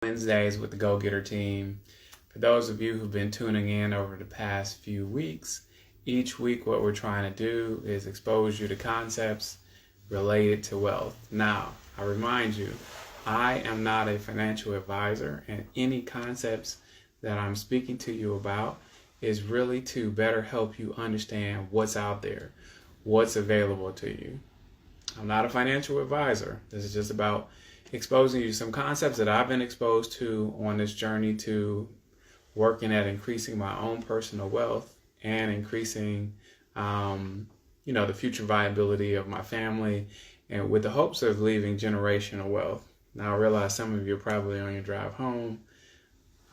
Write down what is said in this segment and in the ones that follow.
Wednesdays with the Go Getter team. For those of you who've been tuning in over the past few weeks, each week what we're trying to do is expose you to concepts related to wealth. Now, I remind you, I am not a financial advisor, and any concepts that I'm speaking to you about is really to better help you understand what's out there, what's available to you. I'm not a financial advisor. This is just about exposing you to some concepts that I've been exposed to on this journey to working at increasing my own personal wealth and increasing, the future viability of my family, and with the hopes of leaving generational wealth. Now, I realize some of you are probably on your drive home.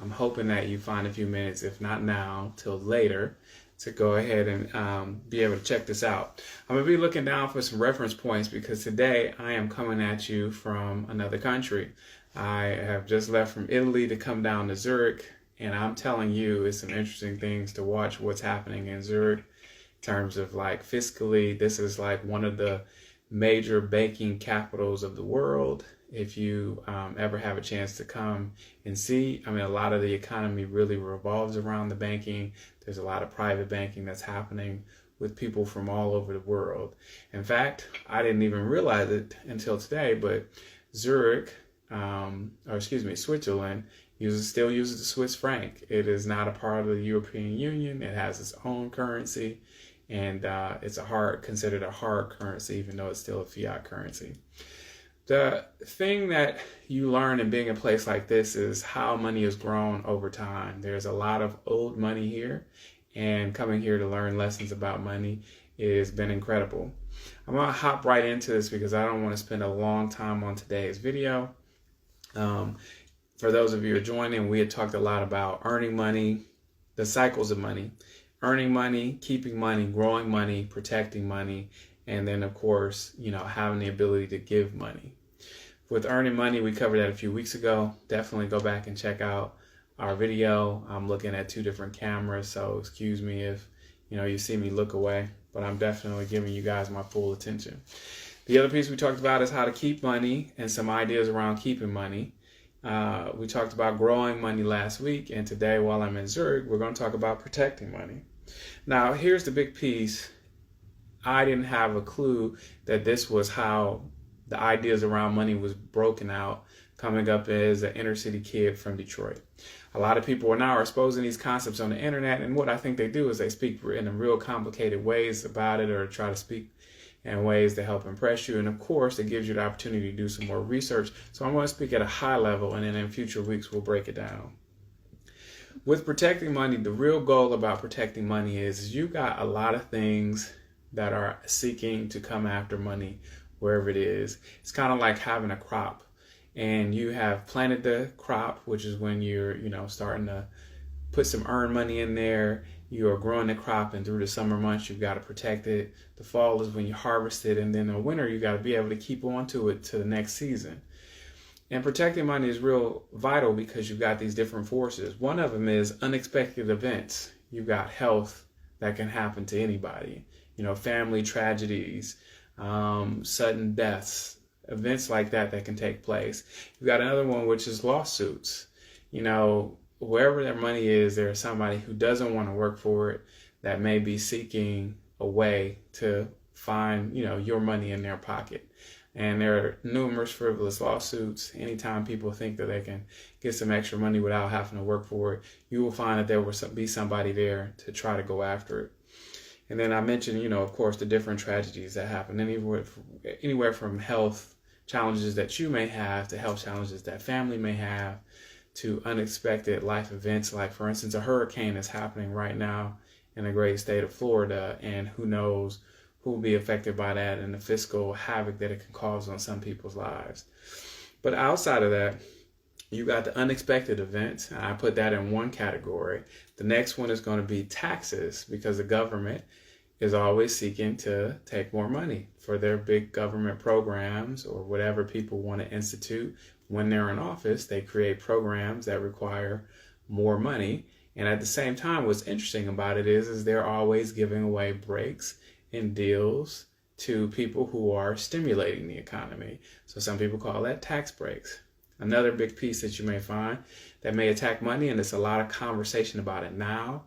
I'm hoping that you find a few minutes, if not now, till later, to go ahead and be able to check this out. I'm going to be looking down for some reference points because today I am coming at you from another country. I have just left from Italy to come down to Zurich, and I'm telling you, it's some interesting things to watch what's happening in Zurich in terms of like fiscally. This is like one of the major banking capitals of the world. If you ever have a chance to come and see, a lot of the economy really revolves around the banking. There's a lot of private banking that's happening with people from all over the world. In fact, I didn't even realize it until today, but Zurich, Switzerland, still uses the Swiss franc. It is not a part of the European Union. It has its own currency, and it's considered a hard currency, even though it's still a fiat currency. The thing that you learn in being in a place like this is how money has grown over time. There's a lot of old money here, and coming here to learn lessons about money has been incredible. I'm going to hop right into this because I don't want to spend a long time on today's video. For those of you who are joining, we had talked a lot about earning money, the cycles of money, earning money, keeping money, growing money, protecting money, and then, of course, having the ability to give money. With earning money, we covered that a few weeks ago. Definitely go back and check out our video. I'm looking at two different cameras, so excuse me if, you see me look away, but I'm definitely giving you guys my full attention. The other piece we talked about is how to keep money and some ideas around keeping money. We talked about growing money last week, and today, while I'm in Zurich, we're going to talk about protecting money. Now, here's the big piece. I didn't have a clue that this was how the ideas around money was broken out coming up as an inner city kid from Detroit. A lot of people are exposing these concepts on the internet, and what I think they do is they speak in real complicated ways about it, or try to speak in ways to help impress you. And of course, it gives you the opportunity to do some more research. So I'm going to speak at a high level, and then in future weeks, we'll break it down. With protecting money, the real goal about protecting money is you got a lot of things that are seeking to come after money wherever it is. It's kind of like having a crop, and you have planted the crop, which is when you're, starting to put some earned money in there. You are growing the crop, and through the summer months, you've got to protect it. The fall is when you harvest it, and then the winter, you got to be able to keep on to it to the next season. And protecting money is real vital because you've got these different forces. One of them is unexpected events. You've got health that can happen to anybody. Family tragedies, sudden deaths, events like that can take place. You've got another one, which is lawsuits. Wherever their money is, there's somebody who doesn't want to work for it that may be seeking a way to find, your money in their pocket. And there are numerous frivolous lawsuits. Anytime people think that they can get some extra money without having to work for it, you will find that there will be somebody there to try to go after it. And then I mentioned, of course, the different tragedies that happen, anywhere from health challenges that you may have to health challenges that family may have to unexpected life events. Like, for instance, a hurricane is happening right now in the great state of Florida, and who knows who will be affected by that and the fiscal havoc that it can cause on some people's lives. But outside of that, you got the unexpected events. I put that in one category. The next one is going to be taxes, because the government is always seeking to take more money for their big government programs or whatever people want to institute. When they're in office, they create programs that require more money. And at the same time, what's interesting about it is they're always giving away breaks and deals to people who are stimulating the economy. So some people call that tax breaks. Another big piece that you may find that may attack money, and there's a lot of conversation about it now,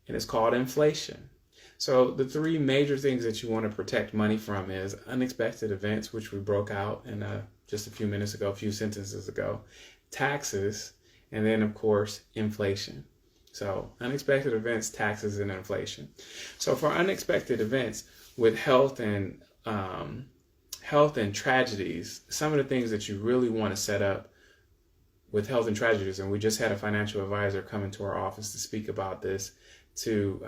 and it's called inflation. So the three major things that you want to protect money from is unexpected events, which we broke out in just a few minutes ago, a few sentences ago, taxes, and then of course inflation. So unexpected events, taxes, and inflation. So for unexpected events with health and tragedies, some of the things that you really want to set up with health and tragedies, and we just had a financial advisor come into our office to speak about this to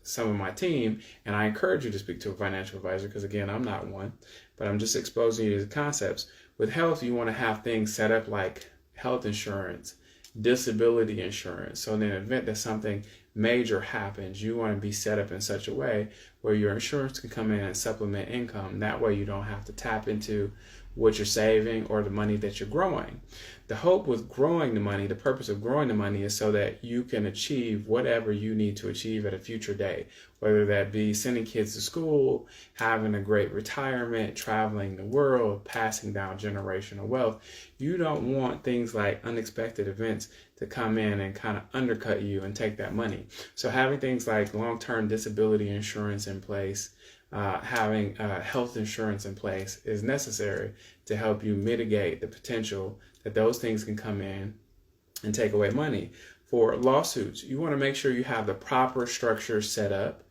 some of my team, and I encourage you to speak to a financial advisor because, again, I'm not one, but I'm just exposing you to the concepts. With health, you want to have things set up like health insurance, disability insurance. So in the event that something major happens, you want to be set up in such a way where your insurance can come in and supplement income. That way you don't have to tap into what you're saving or the money that you're growing. The hope with growing the money, the purpose of growing the money is so that you can achieve whatever you need to achieve at a future day, whether that be sending kids to school, having a great retirement, traveling the world, passing down generational wealth. You don't want things like unexpected events to come in and kind of undercut you and take that money. So having things like long-term disability insurance in place, having health insurance in place is necessary to help you mitigate the potential that those things can come in and take away money. For lawsuits, you want to make sure you have the proper structure set up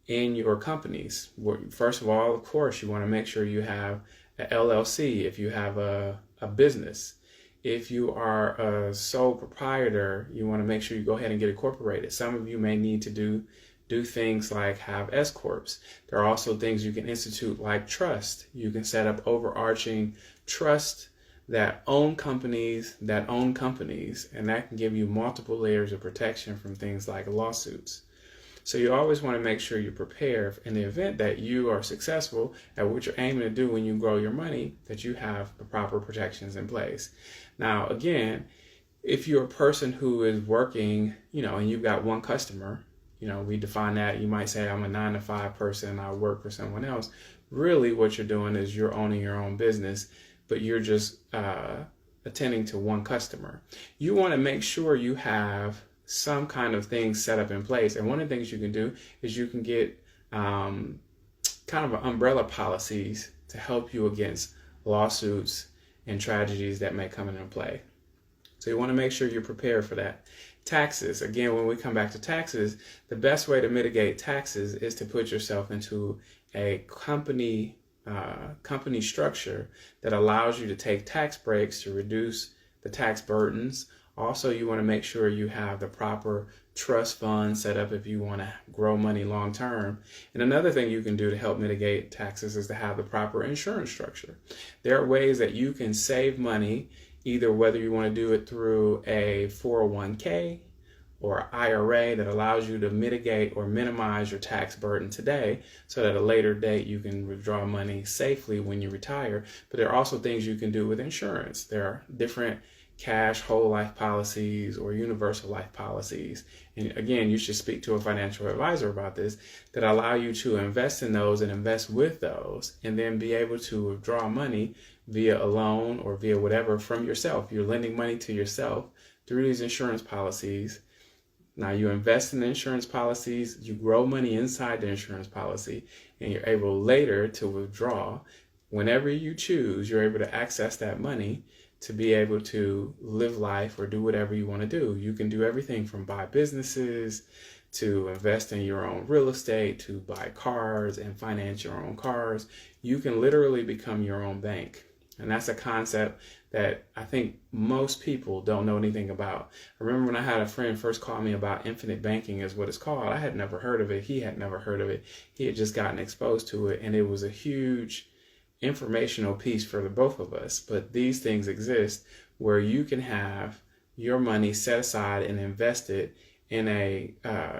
in your companies. First of all, of course, you want to make sure you have an LLC if you have a business. If you are a sole proprietor, you want to make sure you go ahead and get incorporated. Some of you may need to do things like have S corps. There are also things you can institute like trust. You can set up overarching trust that own companies, and that can give you multiple layers of protection from things like lawsuits. So you always want to make sure you prepare in the event that you are successful at what you're aiming to do when you grow your money, that you have the proper protections in place. Now, again, if you're a person who is working, and you've got one customer, we define that, you might say, I'm a 9-to-5 person, I work for someone else. Really what you're doing is you're owning your own business, but you're just attending to one customer. You want to make sure you have some kind of things set up in place. And one of the things you can do is you can get kind of an umbrella policies to help you against lawsuits and tragedies that may come into play. So you want to make sure you're prepared for that. Taxes. Again, when we come back to taxes, the best way to mitigate taxes is to put yourself into a company structure that allows you to take tax breaks to reduce the tax burdens. Also, you want to make sure you have the proper trust fund set up if you want to grow money long term. And another thing you can do to help mitigate taxes is to have the proper insurance structure. There are ways that you can save money, either whether you want to do it through a 401k or IRA that allows you to mitigate or minimize your tax burden today so that at a later date you can withdraw money safely when you retire. But there are also things you can do with insurance. There are different cash whole life policies or universal life policies. And again, you should speak to a financial advisor about this that allow you to invest in those and invest with those and then be able to withdraw money via a loan or via whatever from yourself. You're lending money to yourself through these insurance policies. Now you invest in the insurance policies, you grow money inside the insurance policy, and you're able later to withdraw. Whenever you choose, you're able to access that money to be able to live life or do whatever you want to do. You can do everything from buy businesses to invest in your own real estate, to buy cars and finance your own cars. You can literally become your own bank. And that's a concept that I think most people don't know anything about. I remember when I had a friend first call me about infinite banking is what it's called. I had never heard of it. He had never heard of it. He had just gotten exposed to it. And it was a huge informational piece for the both of us. But these things exist where you can have your money set aside and invested in a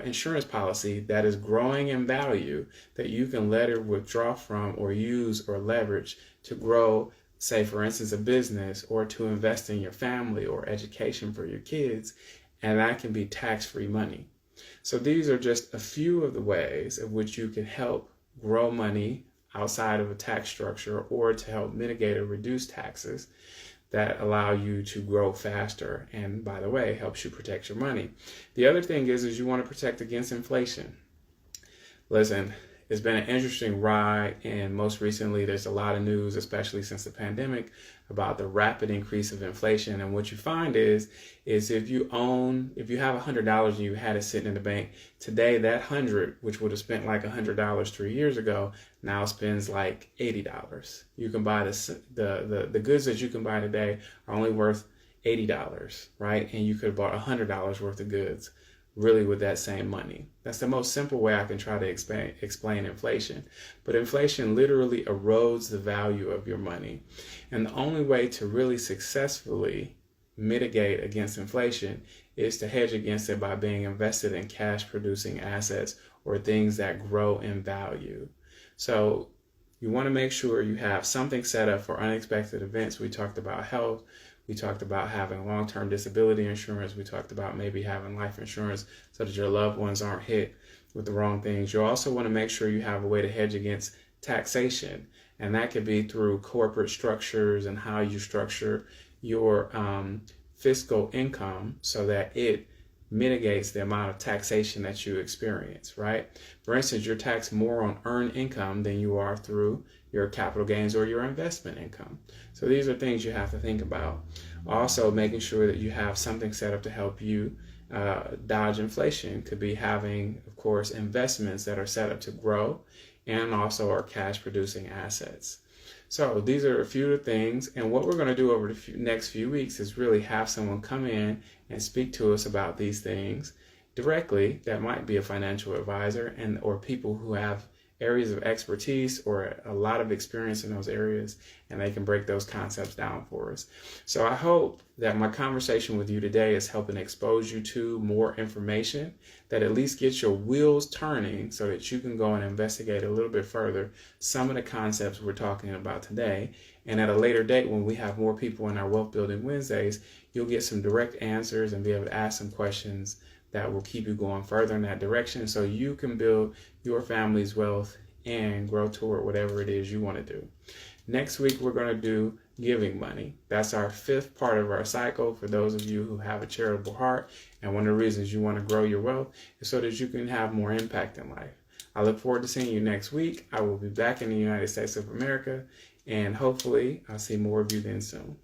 insurance policy that is growing in value that you can later withdraw from or use or leverage to grow, say for instance, a business or to invest in your family or education for your kids, and that can be tax-free money. So these are just a few of the ways in which you can help grow money outside of a tax structure or to help mitigate or reduce taxes. that allow you to grow faster, and by the way, helps you protect your money. The other thing is you want to protect against inflation. Listen, it's been an interesting ride, and most recently there's a lot of news, especially since the pandemic, about the rapid increase of inflation. And what you find is if you have $100 and you had it sitting in the bank today, that 100, which would have spent like $100 3 years ago, now spends like $80. You can buy the goods that you can buy today are only worth $80, right? And you could have bought $100 worth of goods really with that same money. That's the most simple way I can try to explain inflation. But inflation literally erodes the value of your money. And the only way to really successfully mitigate against inflation is to hedge against it by being invested in cash producing assets or things that grow in value. So you want to make sure you have something set up for unexpected events. We talked about health. We talked about having long-term disability insurance. We talked about maybe having life insurance so that your loved ones aren't hit with the wrong things. You also want to make sure you have a way to hedge against taxation. And that could be through corporate structures and how you structure your fiscal income so that it mitigates the amount of taxation that you experience, right? For instance, you're taxed more on earned income than you are through your capital gains or your investment income. So these are things you have to think about. Also, making sure that you have something set up to help you dodge inflation could be having, of course, investments that are set up to grow and also are cash producing assets. So these are a few of the things, and what we're going to do over the next few weeks is really have someone come in and speak to us about these things directly. That might be a financial advisor or people who have areas of expertise or a lot of experience in those areas, and they can break those concepts down for us. So I hope that my conversation with you today is helping expose you to more information that at least gets your wheels turning so that you can go and investigate a little bit further some of the concepts we're talking about today. And at a later date, when we have more people in our Wealth Building Wednesdays, you'll get some direct answers and be able to ask some questions that will keep you going further in that direction so you can build your family's wealth and grow toward whatever it is you want to do. Next week, we're going to do giving money. That's our 5th part of our cycle for those of you who have a charitable heart. And one of the reasons you want to grow your wealth is so that you can have more impact in life. I look forward to seeing you next week. I will be back in the United States of America, and hopefully I'll see more of you then soon.